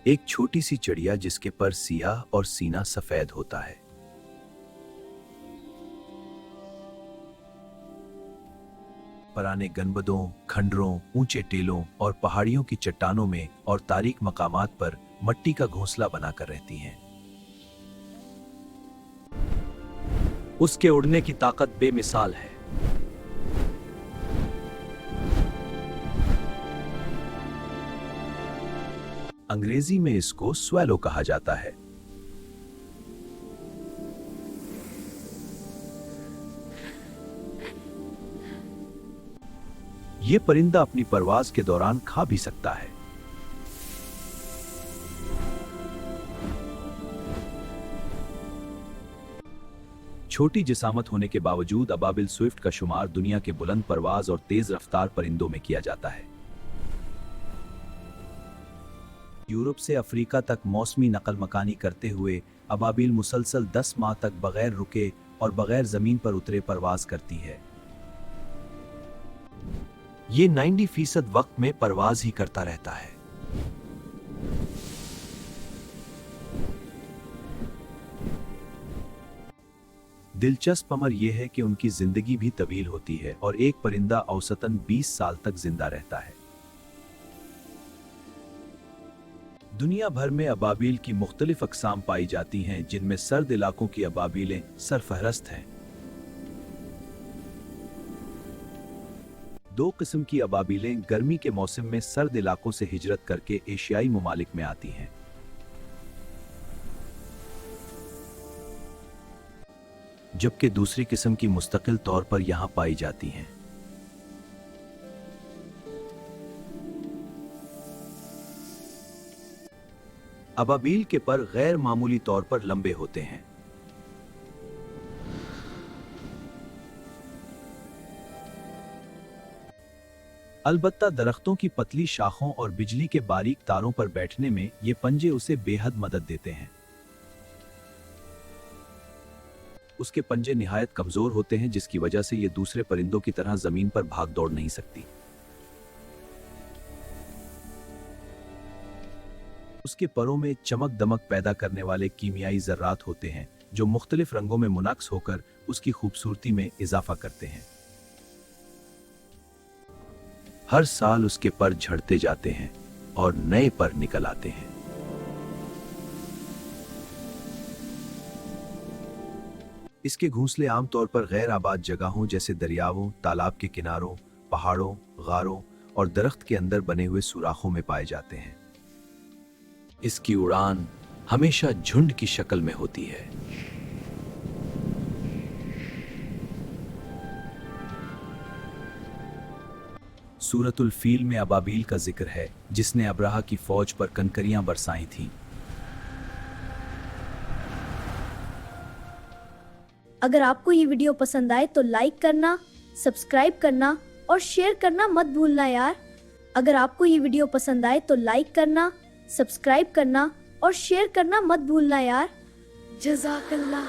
एक छोटी सी चिड़िया जिसके पर सियाह और सीना सफेद होता है। पुराने गनबदों, खंडरों, ऊंचे टेलों और पहाड़ियों की चट्टानों में और तारीक मकामात पर मट्टी का घोंसला बनाकर रहती हैं। उसके उड़ने की ताकत बेमिसाल है। अंग्रेजी में इसको स्वैलो कहा जाता है। ये परिंदा अपनी परवाज के दौरान खा भी सकता है। छोटी जिसामत होने के बावजूद अबाबिल स्विफ्ट का शुमार दुनिया के बुलंद परवाज और तेज रफ्तार परिंदों में किया जाता है। यूरोप से अफ्रीका तक मौसमी नकल मकानी करते हुए अबाबिल मुसलसल 10 माह तक बगैर रुके और बगैर जमीन पर उतरे परवाज करती है। ये 90% वक्त में परवाज ही करता रहता है। दिलचस्प अमर यह है कि उनकी जिंदगी भी तवील होती है और एक परिंदा औसतन 20 साल तक जिंदा रहता है। दुनिया भर में अबाबील की मुख्तलिफ अक़साम पाई जाती हैं, जिनमें सर्द इलाकों की अबाबीलें सरफहरस्त हैं। 2 किस्म की अबाबीलें गर्मी के मौसम में सर्द इलाकों से हिजरत करके एशियाई ममालिक में आती हैं। जबकि दूसरी किस्म की मुस्तकिल तौर पर यहां पाई जाती हैं। अबाबील के पर गैर मामूली तौर पर लंबे होते हैं। अलबत्ता दरख्तों की पतली शाखों और बिजली के बारीक तारों पर बैठने में ये पंजे उसे बेहद मदद देते हैं। उसके पंजे निहायत कमजोर होते हैं, जिसकी वजह से ये दूसरे परिंदों की तरह जमीन पर भाग दौड़ नहीं सकती। उसके परों में चमक दमक पैदा करने वाले कीमियाई ज़र्रात होते हैं, जो मुख्तलिफ रंगों में मुनक्स होकर उसकी खूबसूरती में इजाफा करते हैं। हर साल उसके पर झड़ते जाते हैं और नए पर निकल आते हैं। इसके घोंसले आमतौर पर गैर आबाद जगहों जैसे दरियाओं, तालाब के किनारों, पहाड़ों, गारों और दरख्त के अंदर बने हुए सुराखों में पाए जाते हैं। इसकी उड़ान हमेशा झुंड की शक्ल में होती है। सूरतुल फील में अबाबील का जिक्र है, जिसने अब्राहा की फौज पर कंकरियां बरसाई थीं। अगर आपको ये वीडियो पसंद आए तो लाइक करना, सब्सक्राइब करना और शेयर करना मत भूलना यार। अगर आपको ये वीडियो पसंद आए तो लाइक करना, सब्सक्राइब करना और शेयर करना मत भूलना यार। जज़ाकल्लाह।